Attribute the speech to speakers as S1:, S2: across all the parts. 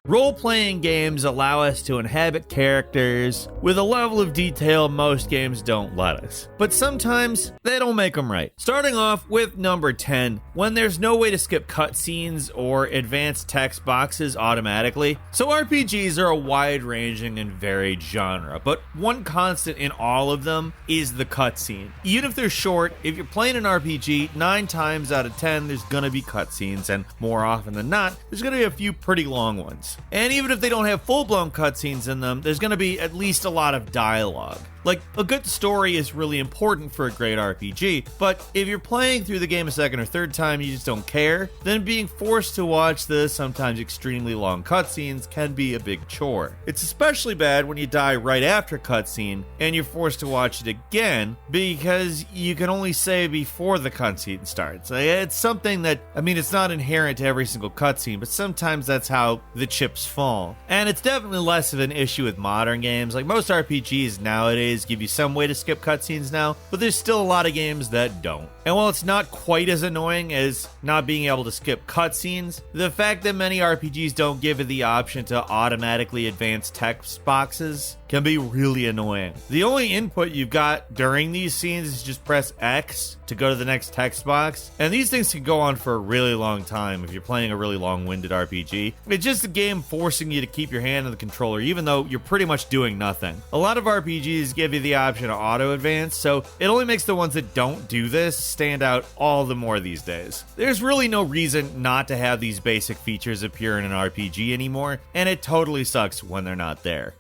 S1: Role-playing games allow us to inhabit characters with a level of detail most games don't let us. But sometimes, they don't make them right. Starting off with number 10, when there's no way to skip cutscenes or advanced text boxes automatically. So RPGs are a wide-ranging and varied genre, but one constant in all of them is the cutscene. Even if they're short, if you're playing an RPG, 9 times out of 10, there's gonna be cutscenes, and more often than not, there's gonna be a few pretty long ones. And even if they don't have full-blown cutscenes in them, there's going to be at least a lot of dialogue. Like, a good story is really important for a great RPG, but if you're playing through the game a second or third time and you just don't care, then being forced to watch the sometimes extremely long cutscenes can be a big chore. It's especially bad when you die right after a cutscene and you're forced to watch it again because you can only save before the cutscene starts. It's something that, it's not inherent to every single cutscene, but sometimes that's how the chips fall. And it's definitely less of an issue with modern games. Like, most RPGs nowadays give you some way to skip cutscenes now, but there's still a lot of games that don't. And while it's not quite as annoying as not being able to skip cutscenes, the fact that many RPGs don't give you the option to automatically advance text boxes can be really annoying. The only input you've got during these scenes is just press X to go to the next text box, and these things can go on for a really long time if you're playing a really long-winded RPG. It's just a game forcing you to keep your hand on the controller even though you're pretty much doing nothing. A lot of RPGs give you the option to auto-advance, so it only makes the ones that don't do this stand out all the more these days. There's really no reason not to have these basic features appear in an RPG anymore, and it totally sucks when they're not there.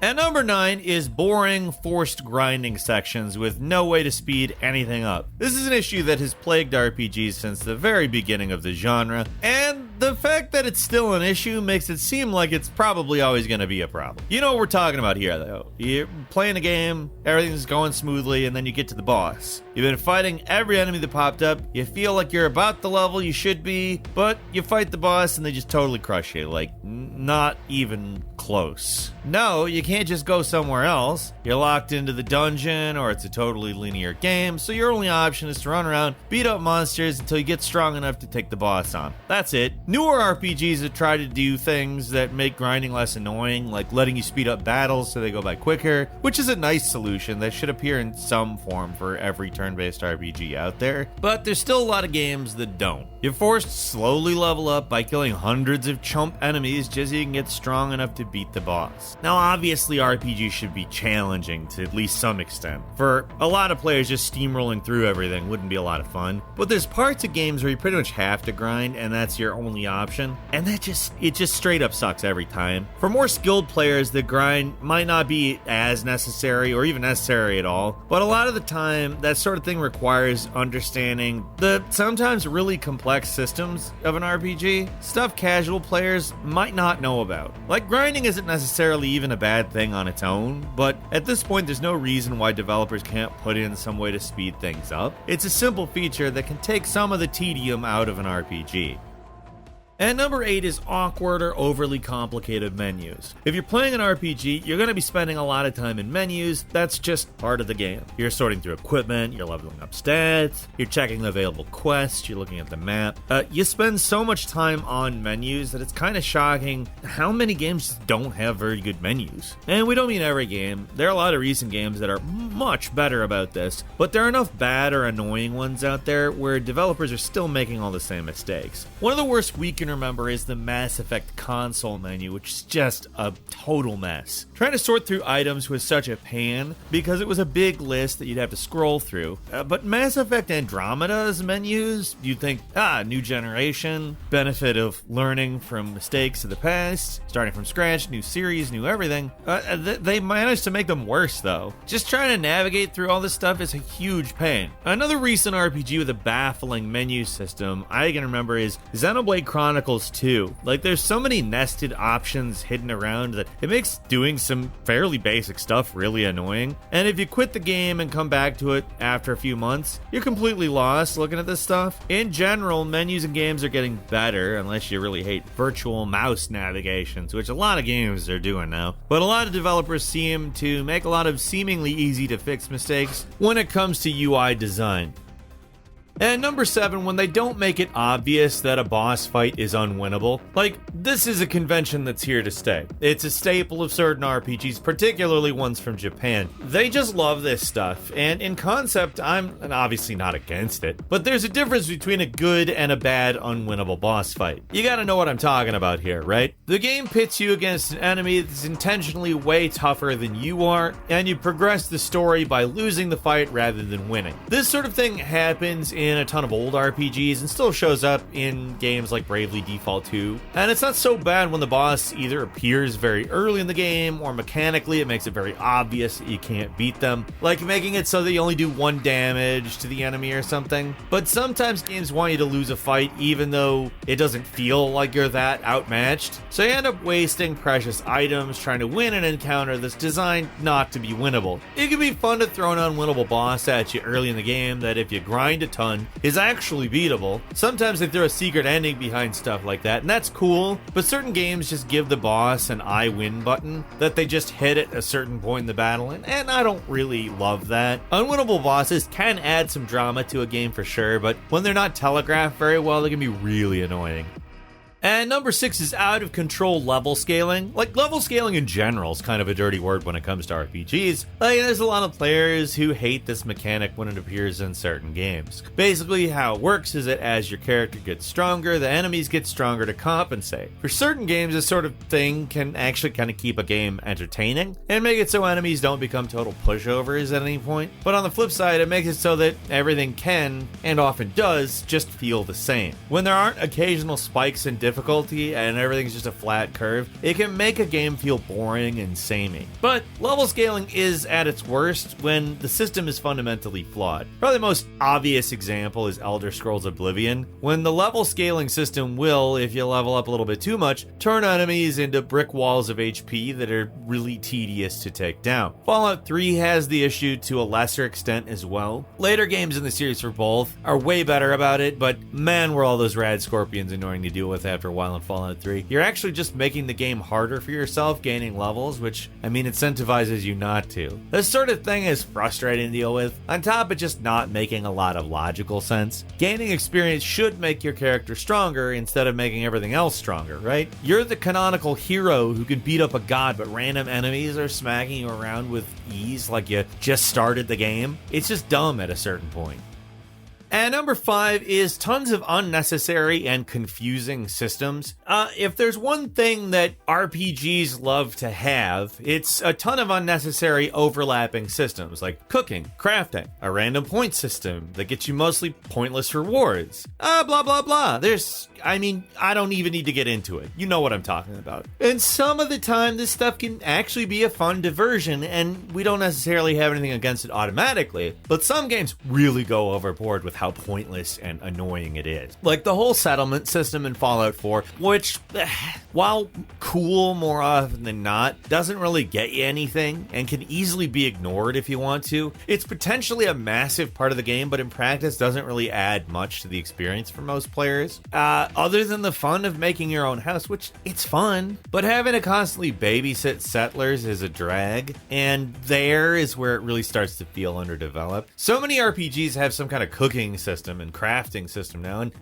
S1: At number 9 is boring, forced grinding sections with no way to speed anything up. This is an issue that has plagued RPGs since the very beginning of the genre, and the fact that it's still an issue makes it seem like it's probably always going to be a problem. You know what we're talking about here, though. You're playing a game, everything's going smoothly, and then you get to the boss. You've been fighting every enemy that popped up, you feel like you're about the level you should be, but you fight the boss and they just totally crush you, like, not even close. No, you can't just go somewhere else. You're locked into the dungeon, or it's a totally linear game, so your only option is to run around, beat up monsters until you get strong enough to take the boss on. That's it. Newer RPGs have tried to do things that make grinding less annoying, like letting you speed up battles so they go by quicker, which is a nice solution that should appear in some form for every turn-based RPG out there, but there's still a lot of games that don't. You're forced to slowly level up by killing hundreds of chump enemies just so you can get strong enough to beat the boss. Now, obviously, RPGs should be challenging to at least some extent. For a lot of players, just steamrolling through everything wouldn't be a lot of fun, but there's parts of games where you pretty much have to grind, and that's your only option, and it just straight up sucks every time. For more skilled players, the grind might not be as necessary or even necessary at all, but a lot of the time, that sort of thing requires understanding the sometimes really complex systems of an RPG, stuff casual players might not know about. Like, grinding isn't necessarily even a bad thing on its own, but at this point there's no reason why developers can't put in some way to speed things up. It's a simple feature that can take some of the tedium out of an RPG. And number 8 is awkward or overly complicated menus. If you're playing an RPG, you're going to be spending a lot of time in menus. That's just part of the game. You're sorting through equipment, you're leveling up stats, you're checking the available quests, you're looking at the map. You spend so much time on menus that it's kind of shocking how many games don't have very good menus. And we don't mean every game. There are a lot of recent games that are much better about this, but there are enough bad or annoying ones out there where developers are still making all the same mistakes. One of the worst we can remember is the Mass Effect console menu, which is just a total mess. Trying to sort through items was such a pain because it was a big list that you'd have to scroll through. But Mass Effect Andromeda's menus, you'd think, new generation, benefit of learning from mistakes of the past, starting from scratch, new series, new everything. They managed to make them worse, though. Just trying to navigate through all this stuff is a huge pain. Another recent RPG with a baffling menu system I can remember is Xenoblade Chronicles 2. Like, there's so many nested options hidden around that it makes doing some fairly basic stuff really annoying. And if you quit the game and come back to it after a few months, you're completely lost looking at this stuff. In general, menus and games are getting better, unless you really hate virtual mouse navigations, which a lot of games are doing now. But a lot of developers seem to make a lot of seemingly easy to fix mistakes when it comes to UI design. And number 7, when they don't make it obvious that a boss fight is unwinnable. Like, this is a convention that's here to stay. It's a staple of certain RPGs, particularly ones from Japan. They just love this stuff, and in concept, I'm obviously not against it, but there's a difference between a good and a bad unwinnable boss fight. You gotta know what I'm talking about here, right? The game pits you against an enemy that's intentionally way tougher than you are, and you progress the story by losing the fight rather than winning. This sort of thing happens in a ton of old RPGs and still shows up in games like Bravely Default 2. And it's not so bad when the boss either appears very early in the game or mechanically it makes it very obvious that you can't beat them, like making it so that you only do 1 damage to the enemy or something. But sometimes games want you to lose a fight even though it doesn't feel like you're that outmatched. So you end up wasting precious items trying to win an encounter that's designed not to be winnable. It can be fun to throw an unwinnable boss at you early in the game that, if you grind a ton, is actually beatable. Sometimes they throw a secret ending behind stuff like that, and that's cool, but certain games just give the boss an I win button that they just hit at a certain point in the battle, and I don't really love that. Unwinnable bosses can add some drama to a game for sure, but when they're not telegraphed very well, they can be really annoying. And number 6 is out of control level scaling. Like, level scaling in general is kind of a dirty word when it comes to RPGs. Like, there's a lot of players who hate this mechanic when it appears in certain games. Basically, how it works is that as your character gets stronger, the enemies get stronger to compensate. For certain games, this sort of thing can actually kind of keep a game entertaining and make it so enemies don't become total pushovers at any point. But on the flip side, it makes it so that everything can, and often does, just feel the same. When there aren't occasional spikes in difficulty and everything's just a flat curve, it can make a game feel boring and samey. But level scaling is at its worst when the system is fundamentally flawed. Probably the most obvious example is Elder Scrolls Oblivion, when the level scaling system will, if you level up a little bit too much, turn enemies into brick walls of HP that are really tedious to take down. Fallout 3 has the issue to a lesser extent as well. Later games in the series for both are way better about it, but man, were all those rad scorpions annoying to deal with after a while in Fallout 3. You're actually just making the game harder for yourself, gaining levels, which, incentivizes you not to. This sort of thing is frustrating to deal with, on top of just not making a lot of logical sense. Gaining experience should make your character stronger instead of making everything else stronger, right? You're the canonical hero who can beat up a god, but random enemies are smacking you around with ease like you just started the game. It's just dumb at a certain point. And number 5 is tons of unnecessary and confusing systems. If there's one thing that RPGs love to have, it's a ton of unnecessary overlapping systems, like cooking, crafting, a random point system that gets you mostly pointless rewards. Blah, blah, blah. I don't even need to get into it. You know what I'm talking about. And some of the time, this stuff can actually be a fun diversion, and we don't necessarily have anything against it automatically, but some games really go overboard with how pointless and annoying it is. Like the whole settlement system in Fallout 4, which, while cool more often than not, doesn't really get you anything and can easily be ignored if you want to. It's potentially a massive part of the game, but in practice doesn't really add much to the experience for most players. Other than the fun of making your own house, which it's fun, but having to constantly babysit settlers is a drag, and there is where it really starts to feel underdeveloped. So many RPGs have some kind of cooking system and crafting system now, and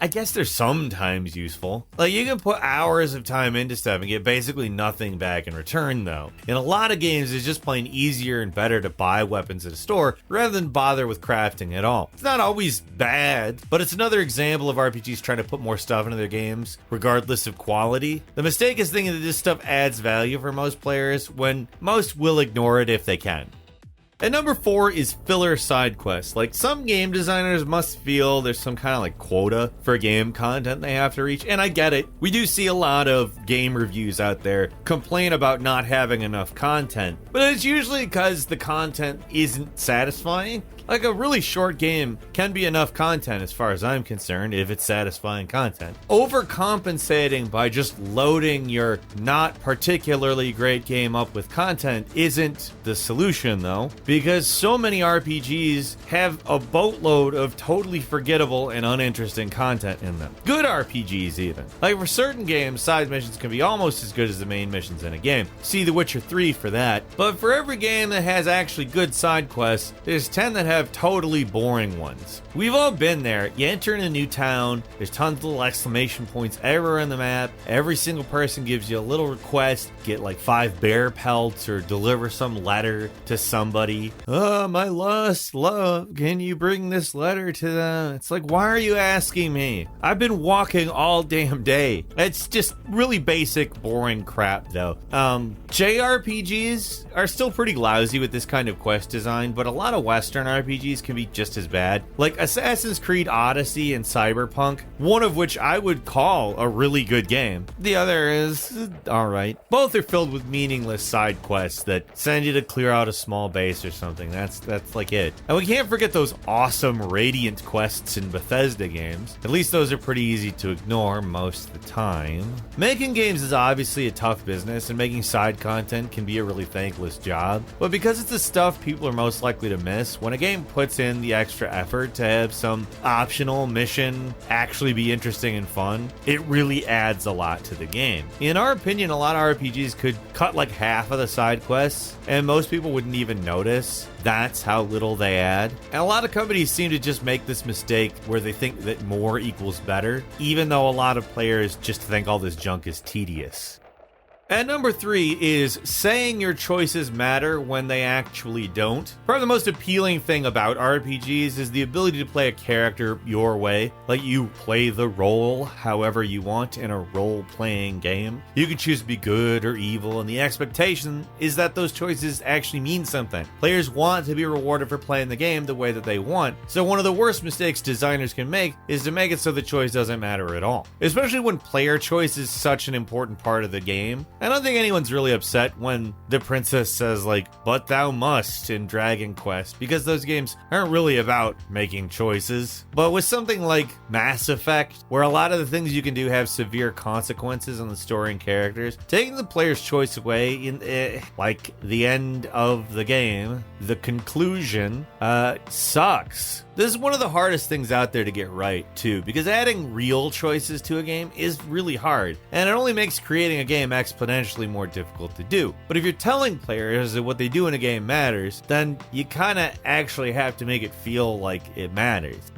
S1: I guess they're sometimes useful. Like, you can put hours of time into stuff and get basically nothing back in return, though. In a lot of games, it's just plain easier and better to buy weapons at a store rather than bother with crafting at all. It's not always bad, but it's another example of RPGs trying to put more stuff into their games, regardless of quality. The mistake is thinking that this stuff adds value for most players, when most will ignore it if they can. And number 4 is filler side quests. Like, some game designers must feel there's some kind of like quota for game content they have to reach, and I get it. We do see a lot of game reviews out there complain about not having enough content, but it's usually because the content isn't satisfying. Like, a really short game can be enough content as far as I'm concerned if it's satisfying content. Overcompensating by just loading your not particularly great game up with content isn't the solution, though, because so many RPGs have a boatload of totally forgettable and uninteresting content in them. Good RPGs even. Like, for certain games, side missions can be almost as good as the main missions in a game. See The Witcher 3 for that. But for every game that has actually good side quests, there's 10 that have have totally boring ones. We've all been there. You enter in a new town, there's tons of little exclamation points everywhere on the map. Every single person gives you a little request, get like 5 bear pelts or deliver some letter to somebody. Oh, my lost love, can you bring this letter to them? It's like, why are you asking me? I've been walking all damn day. It's just really basic, boring crap though. JRPGs are still pretty lousy with this kind of quest design, but a lot of Western RPGs can be just as bad. Like Assassin's Creed Odyssey and Cyberpunk, one of which I would call a really good game. The other is alright. Both are filled with meaningless side quests that send you to clear out a small base or something. That's like it. And we can't forget those awesome Radiant quests in Bethesda games. At least those are pretty easy to ignore most of the time. Making games is obviously a tough business, and making side content can be a really thankless job. But because it's the stuff people are most likely to miss, when a game puts in the extra effort to have some optional mission actually be interesting and fun, it really adds a lot to the game. In our opinion, a lot of RPGs could cut like half of the side quests, and most people wouldn't even notice. That's how little they add. And a lot of companies seem to just make this mistake where they think that more equals better, even though a lot of players just think all this junk is tedious. And number 3 is saying your choices matter when they actually don't. Probably the most appealing thing about RPGs is the ability to play a character your way. Like you play the role however you want in a role-playing game. You can choose to be good or evil, and the expectation is that those choices actually mean something. Players want to be rewarded for playing the game the way that they want. So one of the worst mistakes designers can make is to make it so the choice doesn't matter at all. Especially when player choice is such an important part of the game. I don't think anyone's really upset when the princess says like, but thou must in Dragon Quest, because those games aren't really about making choices. But with something like Mass Effect, where a lot of the things you can do have severe consequences on the story and characters, taking the player's choice away in like the end of the game, the conclusion, sucks. This is one of the hardest things out there to get right, too, because adding real choices to a game is really hard, and it only makes creating a game exponentially more difficult to do. But if you're telling players that what they do in a game matters, then you kind of actually have to make it feel like it matters.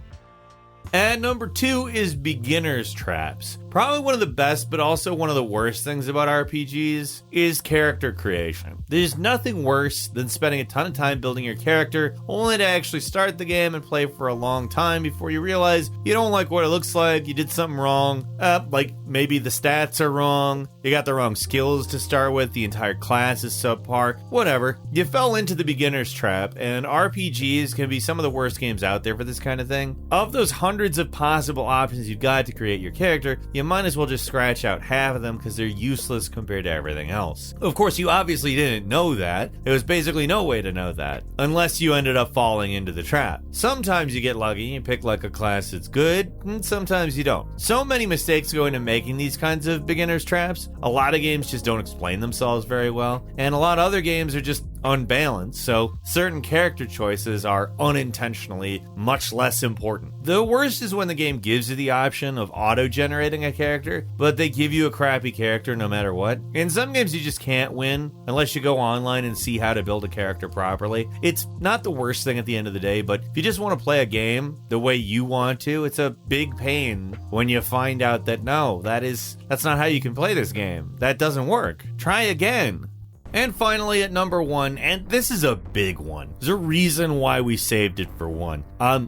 S1: And number 2 is beginner's traps. Probably one of the best, but also one of the worst things about RPGs is character creation. There's nothing worse than spending a ton of time building your character, only to actually start the game and play for a long time before you realize you don't like what it looks like, you did something wrong, like maybe the stats are wrong, you got the wrong skills to start with, the entire class is subpar, whatever. You fell into the beginner's trap, and RPGs can be some of the worst games out there for this kind of thing. Of those hundreds of possible options you've got to create your character, you might as well just scratch out half of them because they're useless compared to everything else. Of course, you obviously didn't know that. There was basically no way to know that, unless you ended up falling into the trap. Sometimes you get lucky and pick like a class that's good, and sometimes you don't. So many mistakes go into making these kinds of beginner's traps. A lot of games just don't explain themselves very well, and a lot of other games are just unbalanced, so certain character choices are unintentionally much less important. The worst is when the game gives you the option of auto-generating a character, but they give you a crappy character no matter what. In some games you just can't win unless you go online and see how to build a character properly. It's not the worst thing at the end of the day, but if you just want to play a game the way you want to, it's a big pain when you find out that no, that's not how you can play this game. That doesn't work. Try again. And finally at number 1, and this is a big one. There's a reason why we saved it for 1.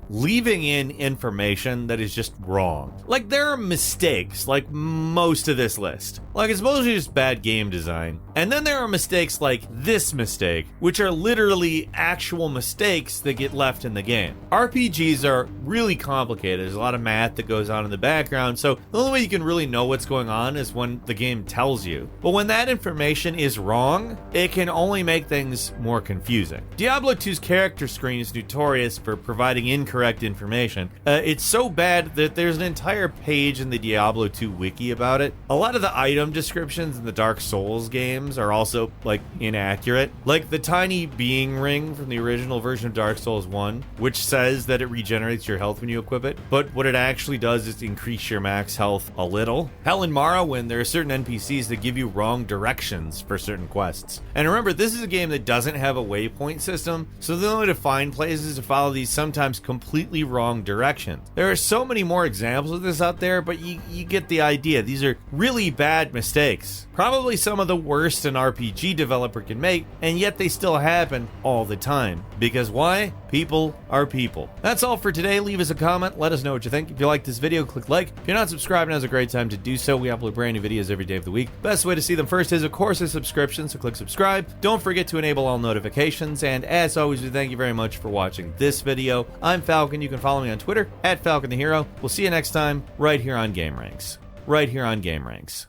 S1: Leaving in information that is just wrong. Like there are mistakes, like most of this list. Like it's mostly just bad game design. And then there are mistakes like this mistake, which are literally actual mistakes that get left in the game. RPGs are really complicated. There's a lot of math that goes on in the background, so the only way you can really know what's going on is when the game tells you. But when that information is wrong, it can only make things more confusing. Diablo 2's character screen is notorious for providing incorrect information. It's so bad that there's an entire page in the Diablo 2 wiki about it. A lot of the items item descriptions in the Dark Souls games are also, like, inaccurate. Like the tiny being ring from the original version of Dark Souls 1, which says that it regenerates your health when you equip it, but what it actually does is increase your max health a little. Hell, in Morrowind, there are certain NPCs that give you wrong directions for certain quests. And remember, this is a game that doesn't have a waypoint system, so the only way to find places to follow these sometimes completely wrong directions. There are so many more examples of this out there, but you get the idea. These are really bad mistakes. Probably some of the worst an RPG developer can make, and yet they still happen all the time. Because why? People are people. That's all for today. Leave us a comment. Let us know what you think. If you like this video, click like. If you're not subscribed, now's a great time to do so. We upload brand new videos every day of the week. Best way to see them first is, of course, a subscription, so click subscribe. Don't forget to enable all notifications, and as always, we thank you very much for watching this video. I'm Falcon. You can follow me on Twitter, @FalconTheHero. We'll see you next time, right here on gameranx. Right here on gameranx.